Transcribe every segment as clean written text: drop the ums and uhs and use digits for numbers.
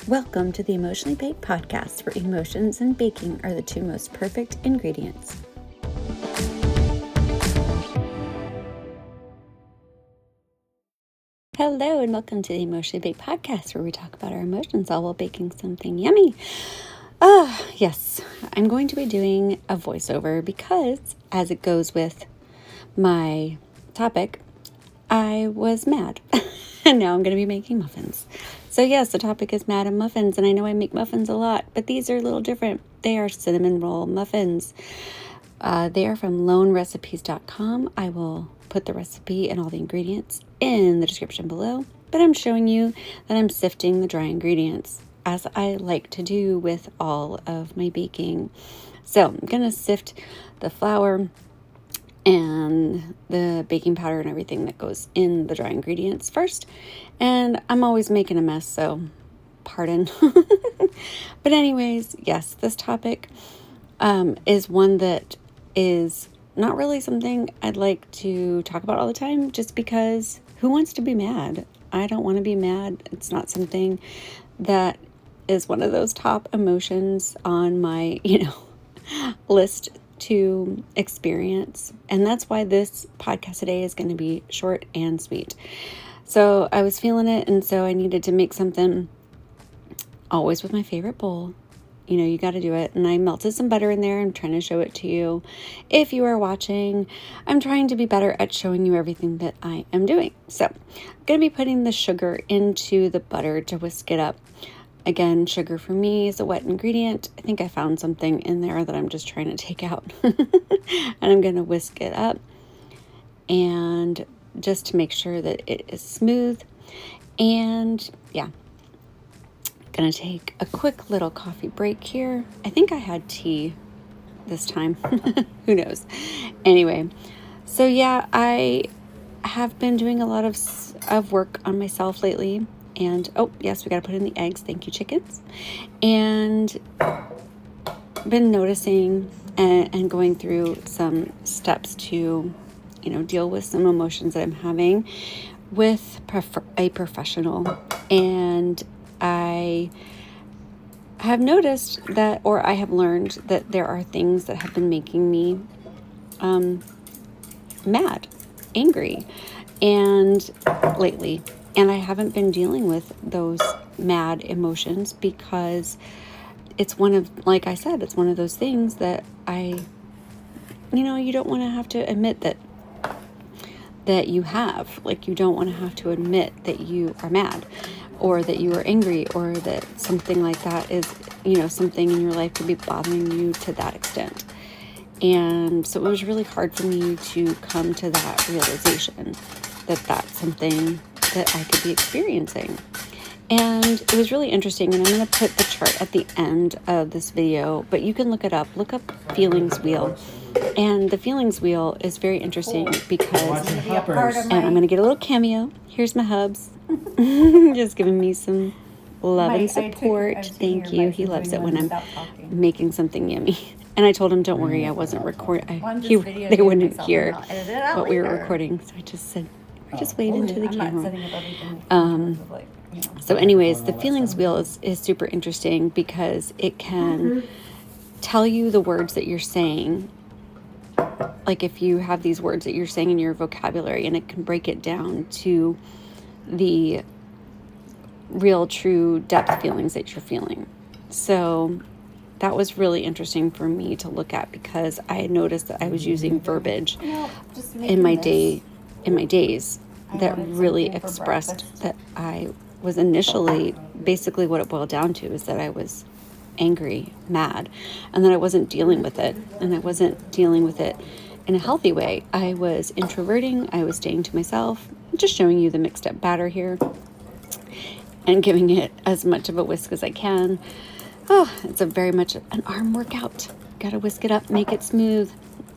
Welcome to the Emotionally Baked podcast, where emotions and baking are the two most perfect ingredients. Hello, and welcome to the Emotionally Baked podcast, where we talk about our emotions all while baking something yummy. Yes, I'm going to be doing a voiceover because, as it goes with my topic, I was mad. And now I'm going to be making muffins. So yes, the topic is mad and muffins, and I know I make muffins a lot, but these are a little different. They are cinnamon roll muffins. They are from loanrecipes.com. I will put the recipe and all the ingredients in the description below, but I'm showing you that I'm sifting the dry ingredients, as I like to do with all of my baking. So I'm going to sift the flour and the baking powder and everything that goes in the dry ingredients first. And I'm always making a mess, so pardon. But anyways, yes, this topic is one that is not really something I'd like to talk about all the time, just because who wants to be mad? I don't want to be mad. It's not something that is one of those top emotions on my, list to experience. And that's why this podcast today is going to be short and sweet. So I was feeling it, and so I needed to make something, always with my favorite bowl. You got to do it. And I melted some butter in there. I'm trying to show it to you. If you are watching, I'm trying to be better at showing you everything that I am doing. So I'm going to be putting the sugar into the butter to whisk it up. Again, sugar for me is a wet ingredient. I think I found something in there that I'm just trying to take out. And I'm going to whisk it up, and just to make sure that it is smooth. And yeah, going to take a quick little coffee break here. I think I had tea this time. Who knows? Anyway, so yeah, I have been doing a lot of work on myself lately. And, oh, yes, we got to put in the eggs. Thank you, chickens. And been noticing and going through some steps to, deal with some emotions that I'm having with a professional. And I have noticed that, or I have learned that there are things that have been making me mad, angry, and lately. And I haven't been dealing with those mad emotions because it's like I said, it's one of those things that you don't want to have to admit that you have. Like, you don't want to have to admit that you are mad, or that you are angry, or that something like that is, something in your life could be bothering you to that extent. And so it was really hard for me to come to that realization that that's something that I could be experiencing. And it was really interesting, and I'm going to put the chart at the end of this video, but you can look it up. Look up feelings wheel. And the feelings wheel is very interesting because, and I'm going to get a little cameo. Here's my hubs. Just giving me some love and support. Thank you. He loves it when I'm making something yummy. And I told him, don't worry, I wasn't recording. They wouldn't hear what we were recording. So I just said, just wade into the camera. So anyways, the feelings wheel is super interesting because it can tell you the words that you're saying. Like, if you have these words that you're saying in your vocabulary, and it can break it down to the real, true depth feelings that you're feeling. So that was really interesting for me to look at, because I had noticed that I was using verbiage in my days that really expressed that I was initially, basically what it boiled down to is that I was angry, mad, and that I wasn't dealing with it, and I wasn't dealing with it in a healthy way. I was introverting, I was staying to myself. I'm just showing you the mixed up batter here and giving it as much of a whisk as I can. Oh, it's very much an arm workout. Got to whisk it up, make it smooth.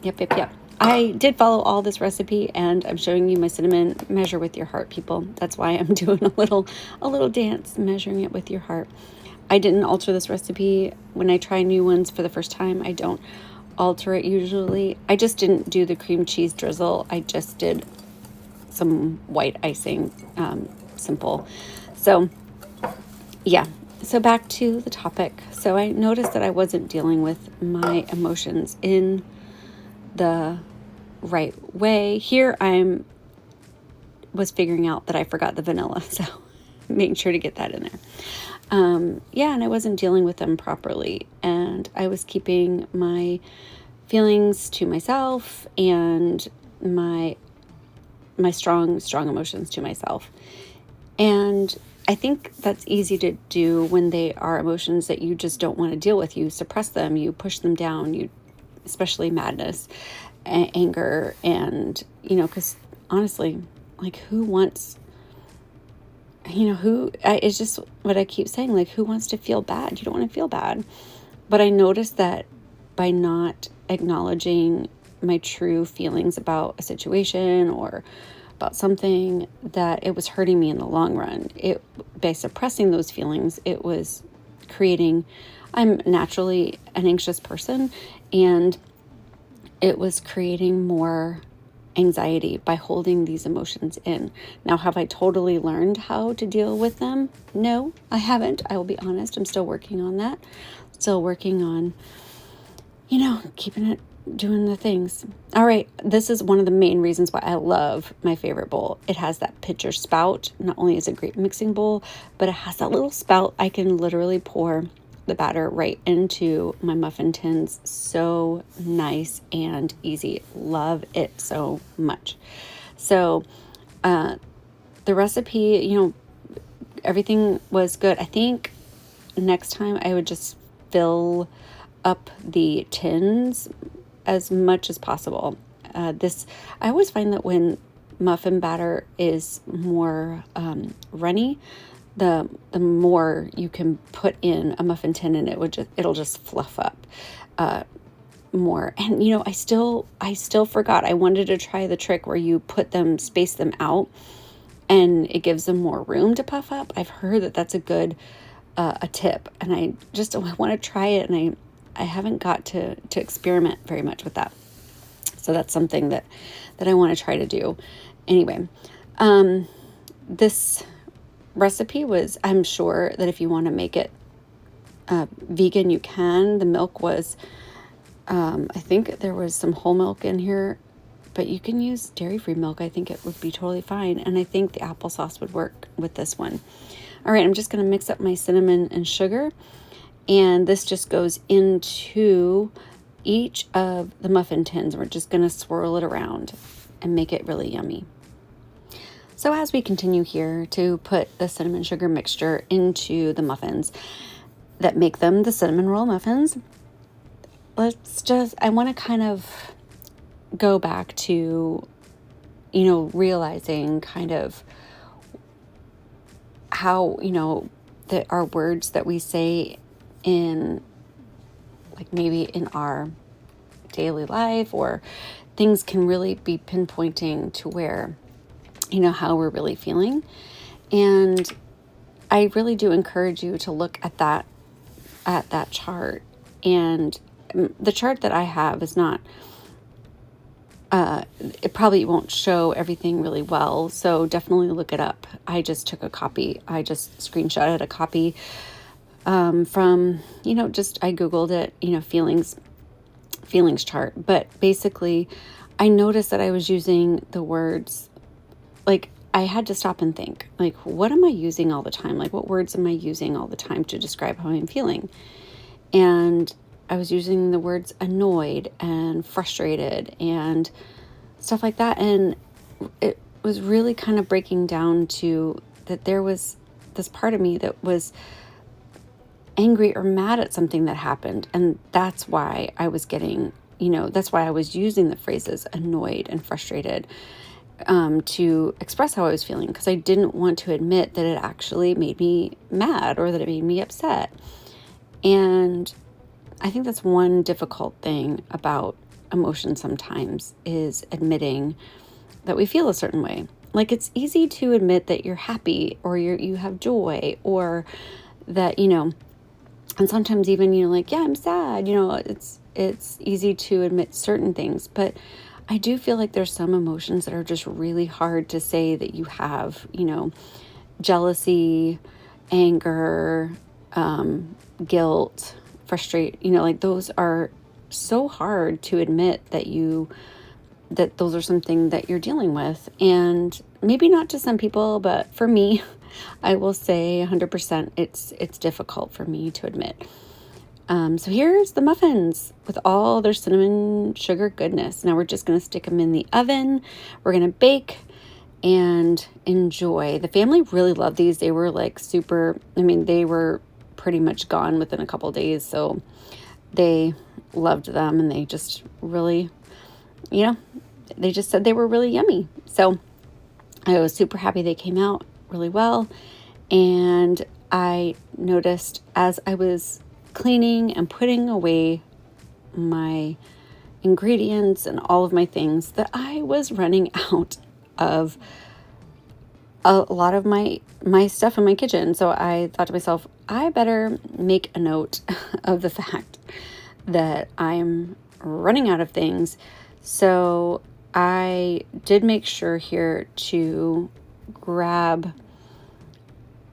Yep. I did follow all this recipe, and I'm showing you my cinnamon. Measure with your heart, people. That's why I'm doing a little dance, measuring it with your heart. I didn't alter this recipe. When I try new ones for the first time, I don't alter it usually. I just didn't do the cream cheese drizzle. I just did some white icing, simple. So yeah, So back to the topic. So I noticed that I wasn't dealing with my emotions in the right way. Here I was figuring out that I forgot the vanilla, so making sure to get that in there. And I wasn't dealing with them properly, and I was keeping my feelings to myself and my strong emotions to myself. And I think that's easy to do when they are emotions that you just don't want to deal with. You suppress them, you push them down, especially madness, anger, and, because honestly, like, who wants, it's just what I keep saying, like, who wants to feel bad? You don't want to feel bad. But I noticed that by not acknowledging my true feelings about a situation or about something, that it was hurting me in the long run. By suppressing those feelings, it was creating, I'm naturally an anxious person, and it was creating more anxiety by holding these emotions in. Now, have I totally learned how to deal with them? No, I haven't. I will be honest. I'm still working on that. Still working on, keeping it, doing the things. All right. This is one of the main reasons why I love my favorite bowl. It has that pitcher spout. Not only is it a great mixing bowl, but it has that little spout. I can literally pour the batter right into my muffin tins. So nice and easy. Love it so much. So, the recipe, everything was good. I think next time I would just fill up the tins as much as possible. I always find that when muffin batter is more runny, the more you can put in a muffin tin, and it'll just fluff up more. And I still forgot. I wanted to try the trick where you space them out, and it gives them more room to puff up. I've heard that that's a good a tip, and I want to try it, and I haven't got to experiment very much with that. So that's something that I want to try to do. Anyway, this recipe was, I'm sure that if you want to make it vegan, you can. The milk was, I think there was some whole milk in here, but you can use dairy-free milk. I think it would be totally fine. And I think the applesauce would work with this one. All right, I'm just going to mix up my cinnamon and sugar. And this just goes into each of the muffin tins. We're just going to swirl it around and make it really yummy. So as we continue here to put the cinnamon sugar mixture into the muffins that make them the cinnamon roll muffins, I want to kind of go back to, realizing kind of how, that our words that we say in, like, maybe in our daily life, or things can really be pinpointing to where, how we're really feeling. And I really do encourage you to look at that chart. And the chart that I have is not, it probably won't show everything really well. So definitely look it up. I just took a copy. I just screenshotted a copy from, I Googled it, feelings chart. But basically, I noticed that I was using the words, like, I had to stop and think, like, what am I using all the time? Like, what words am I using all the time to describe how I'm feeling? And I was using the words annoyed and frustrated and stuff like that. And it was really kind of breaking down to that there was this part of me that was angry or mad at something that happened. And that's why I was getting, that's why I was using the phrases annoyed and frustrated to express how I was feeling, because I didn't want to admit that it actually made me mad or that it made me upset. And I think that's one difficult thing about emotion sometimes, is admitting that we feel a certain way. Like, it's easy to admit that you're happy or you have joy, or that, and sometimes even, like, yeah, I'm sad, it's easy to admit certain things. But I do feel like there's some emotions that are just really hard to say that you have, jealousy, anger, guilt, like those are so hard to admit that those are something that you're dealing with. And maybe not to some people, but for me, I will say 100% it's difficult for me to admit. So here's the muffins with all their cinnamon sugar goodness. Now we're just going to stick them in the oven. We're going to bake and enjoy. The family really loved these. They were like they were pretty much gone within a couple days. So they loved them, and they just really, they just said they were really yummy. So I was super happy they came out really well. And I noticed as I was cleaning and putting away my ingredients and all of my things that I was running out of a lot of my stuff in my kitchen. So I thought to myself, I better make a note of the fact that I'm running out of things. So I did make sure here to grab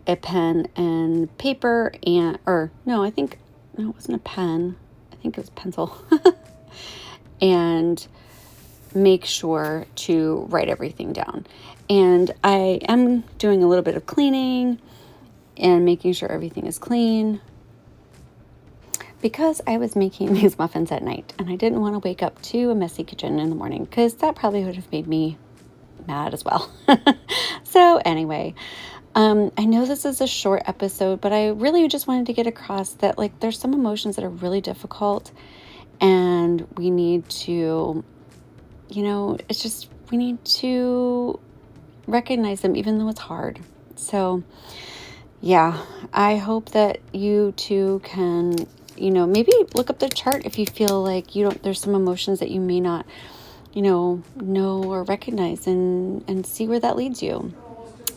a pen and paper it wasn't a pen. I think it was a pencil. And make sure to write everything down. And I am doing a little bit of cleaning and making sure everything is clean, because I was making these muffins at night and I didn't want to wake up to a messy kitchen in the morning, because that probably would have made me mad as well. So anyway, I know this is a short episode, but I really just wanted to get across that there's some emotions that are really difficult, and we need to, we need to recognize them even though it's hard. So yeah, I hope that you too can, maybe look up the chart if you feel like there's some emotions that you may not, know or recognize, and see where that leads you.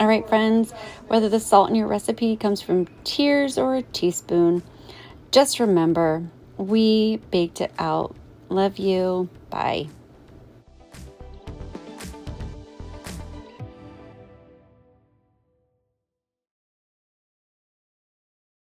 All right, friends, whether the salt in your recipe comes from tears or a teaspoon, just remember, we baked it out. Love you. Bye.